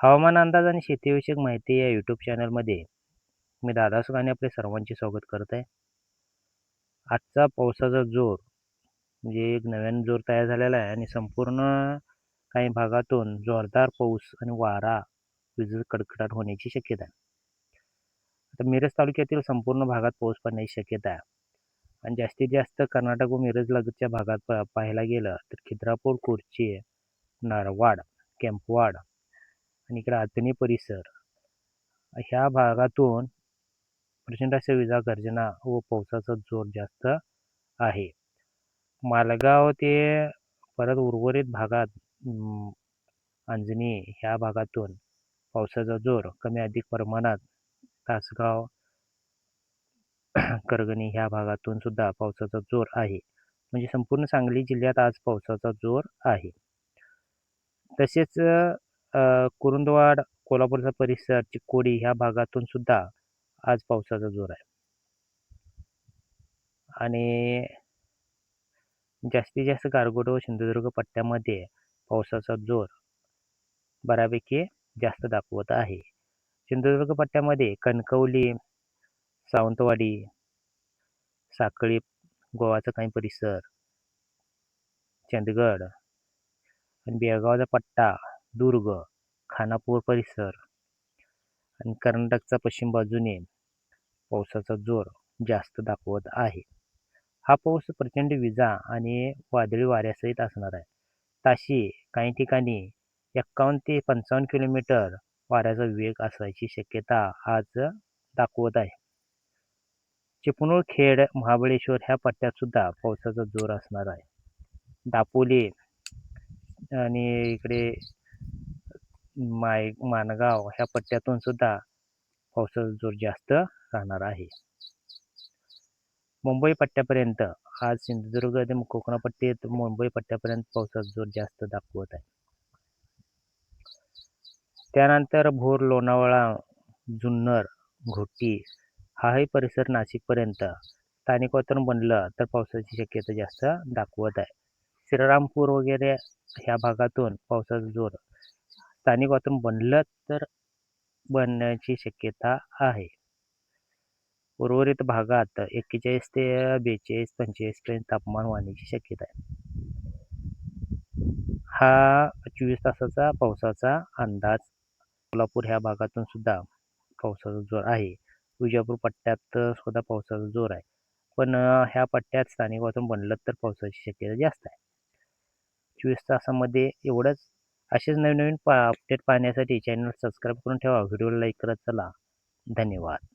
हवामान अंदाज आणि शेतीविषयक माहिती या यूट्यूब चॅनलमध्ये मी दादा सुगाने आपले सर्वांचे स्वागत करत आहे. आजचा पावसाचा जोर म्हणजे एक नव्याने जोर तयार झालेला आहे आणि संपूर्ण काही भागातून जोरदार पाऊस आणि वारा, विजेचा कडकडाट होण्याची शक्यता आहे. आता मिरज तालुक्यातील संपूर्ण भागात पाऊस पडण्याची शक्यता आहे आणि जास्तीत जास्त कर्नाटक व मिरज लगतच्या भागात पाहायला गेलं तर खिद्रापूर, कुर्ची, नारवाड, केंपवाड आणि इकडे आतनी परिसर ह्या भागातून प्रचंड अशा विजा गर्जना व पावसाचा जोर जास्त आहे. मालगाव ते परत उर्वरित भागात अंजनी ह्या भागातून पावसाचा जोर कमी अधिक प्रमाणात तासगाव करगणी ह्या भागातून सुद्धा पावसाचा जोर आहे. म्हणजे संपूर्ण सांगली जिल्ह्यात आज पावसाचा जोर आहे. तसेच कुरुंदवाड, कोल्हापूरचा परिसर, चिक्कोडी ह्या भागातून सुद्धा आज पावसाचा जोर आहे. आणि जास्तीत जास्त गारगोट व सिंधुदुर्ग पट्ट्यामध्ये पावसाचा जोर बऱ्यापैकी जास्त दाखवत आहे. सिंधुदुर्ग पट्ट्यामध्ये कणकवली, सावंतवाडी, साखळी, गोवाचा काही परिसर, चंदगड आणि बेळगावचा पट्टा, दुर्ग, खानापूर परिसर आणि कर्नाटकचा पश्चिम बाजूने पावसाचा जोर जास्त दाखवत आहे. हा पाऊस प्रचंड विजा आणि वादळी वाऱ्यासहित असणार आहे. ताशी काही ठिकाणी 51 ते 55 किलोमीटर वाऱ्याचा वेग असायची शक्यता आज दाखवत आहे. चिपळूण, खेड, महाबळेश्वर ह्या पट्ट्यात सुद्धा पावसाचा जोर असणार आहे. दापोली आणि इकडे माणगाव ह्या पट्ट्यातून सुद्धा पावसाचा जोर जास्त राहणार आहे. मुंबई पट्ट्यापर्यंत आज सिंधुदुर्ग ते कोकणपट्टीत मुंबई पट्ट्यापर्यंत पावसाचा जोर जास्त दाखवत आहे. त्यानंतर भोर, लोणावळा, जुन्नर, घोटी हाही परिसर नाशिकपर्यंत स्थानिक वातावरण बनलं तर पावसाची शक्यता जास्त दाखवत आहे. श्रीरामपूर वगैरे ह्या भागातून पावसाचा जोर स्थानिक वातावरण बनलं तर बनण्याची शक्यता आहे. उर्वरित भागात 41 ते 42, 45 पर्यंत तापमान वाढण्याची शक्यता आहे. हा 24 तासाचा पावसाचा अंदाज. कोल्हापूर ह्या भागातून सुद्धा पावसाचा जोर आहे. विजापूर पट्ट्यात सुद्धा पावसाचा जोर आहे. पण ह्या पट्ट्यात स्थानिक वातावरण बनलं तर पावसाची शक्यता जास्त आहे. 24 तासामध्ये एवढंच. असेच नवीन अपडेट पाहण्यासाठी चॅनल सबस्क्राईब करून ठेवा. व्हिडिओला लाईक करत चला. धन्यवाद.